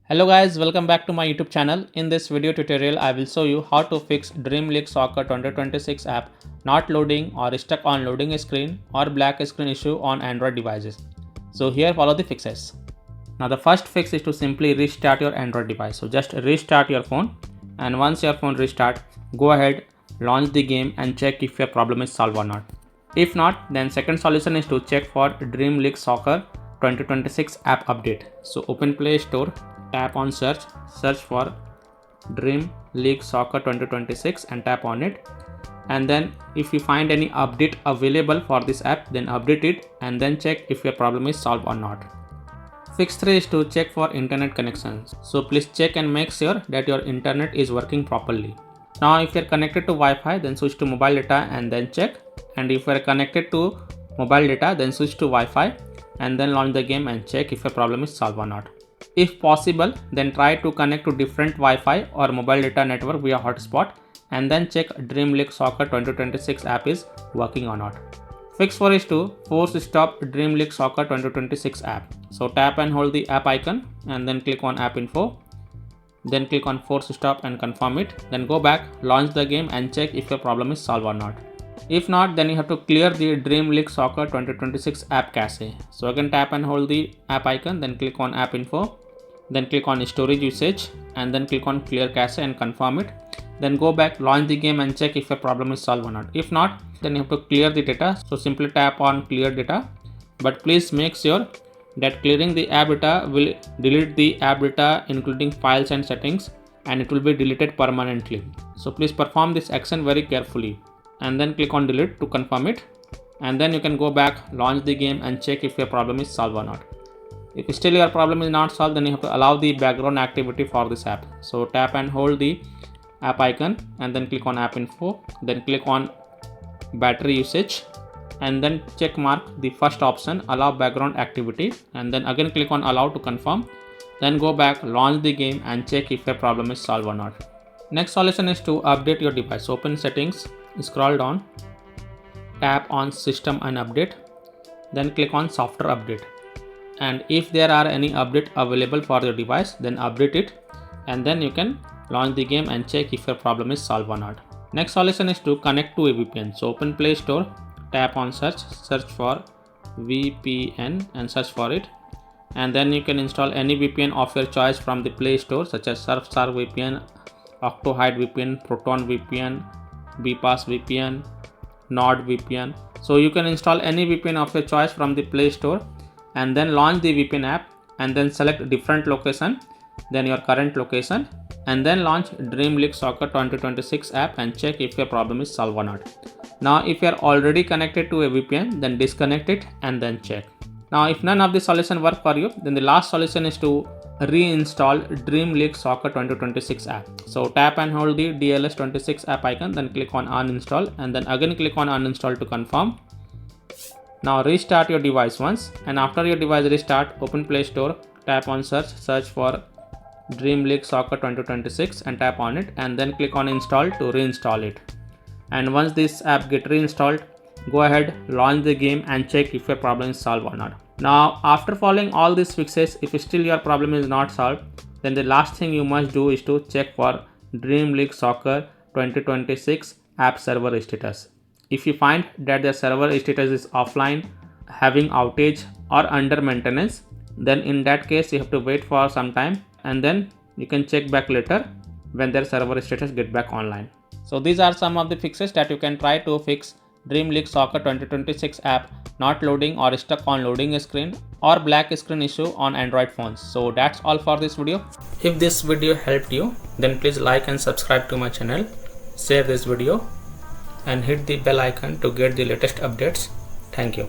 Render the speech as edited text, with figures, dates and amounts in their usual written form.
Hello guys, welcome back to my YouTube channel. In this video tutorial, I will show you how to fix Dream League Soccer 2026 app not loading or stuck on loading screen or black screen issue on Android devices. So here follow the fixes. Now the first fix is to simply restart your Android device. So just restart your phone, and once your phone restart, go ahead, launch the game and check if your problem is solved or not. If not, then second solution is to check for Dream League Soccer 2026 app update. So open Play Store, tap on search for Dream League Soccer 2026 and tap on it, and then if you find any update available for this app, then update it and then check if your problem is solved or not. Fix 3 is to check for internet connections. So please check and make sure that your internet is working properly. Now if you are connected to Wi-Fi, then switch to mobile data and then check, and if you are connected to mobile data, then switch to Wi-Fi and then launch the game and check if your problem is solved or not. If possible, then try to connect to different Wi-Fi or mobile data network via hotspot and then check Dream League Soccer 2026 app is working or not. Fix 4 is to force stop Dream League Soccer 2026 app. So tap and hold the app icon and then click on app info. Then click on force stop and confirm it. Then go back, launch the game and check if your problem is solved or not. If not, then you have to clear the Dream League Soccer 2026 app cache. So again tap and hold the app icon, then click on app info, then click on storage usage and then click on clear cache and confirm it. Then go back, launch the game and check if your problem is solved or not. If not, then you have to clear the data. So simply tap on clear data, but please make sure that clearing the app data will delete the app data including files and settings, and it will be deleted permanently. So please perform this action very carefully and then click on delete to confirm it, and then you can go back, launch the game and check if your problem is solved or not. If still your problem is not solved, then you have to allow the background activity for this app. So tap and hold the app icon and then click on app info, then click on battery usage and then check mark the first option, allow background activity, and then again click on allow to confirm. Then go back, launch the game and check if your problem is solved or not. Next solution is to update your device. Open settings, scroll down, tap on system and update, then click on software update, and if there are any update available for your device, then update it and then you can launch the game and check if your problem is solved or not. Next solution is to connect to a VPN. So open Play Store, tap on search for VPN and search for it, and then you can install any VPN of your choice from the Play Store such as Surfshark VPN, Octohide VPN, Proton VPN, Bpass VPN, NordVPN. So you can install any VPN of your choice from the Play Store and then launch the VPN app and then select different location than your current location and then launch Dream League Soccer 2026 app and check if your problem is solved or not. Now if you are already connected to a VPN, then disconnect it and then check. Now if none of the solution work for you, then the last solution is to reinstall Dream League Soccer 2026 app. So tap and hold the DLS26 app icon, then click on uninstall and then again click on uninstall to confirm. Now restart your device once, and after your device restart, open Play Store, tap on search for Dream League Soccer 2026 and tap on it and then click on install to reinstall it. And once this app get reinstalled, go ahead, launch the game and check if your problem is solved or not. Now after following all these fixes, if still your problem is not solved, then the last thing you must do is to check for Dream League Soccer 2026 app server status. If you find that the server status is offline, having outage or under maintenance, then in that case you have to wait for some time and then you can check back later when their server status get back online. So these are some of the fixes that you can try to fix Dream League Soccer 2026 app not loading or stuck on loading screen or black screen issue on Android phones. So that's all for this video. If this video helped you, then please like and subscribe to my channel, share this video and hit the bell icon to get the latest updates. Thank you.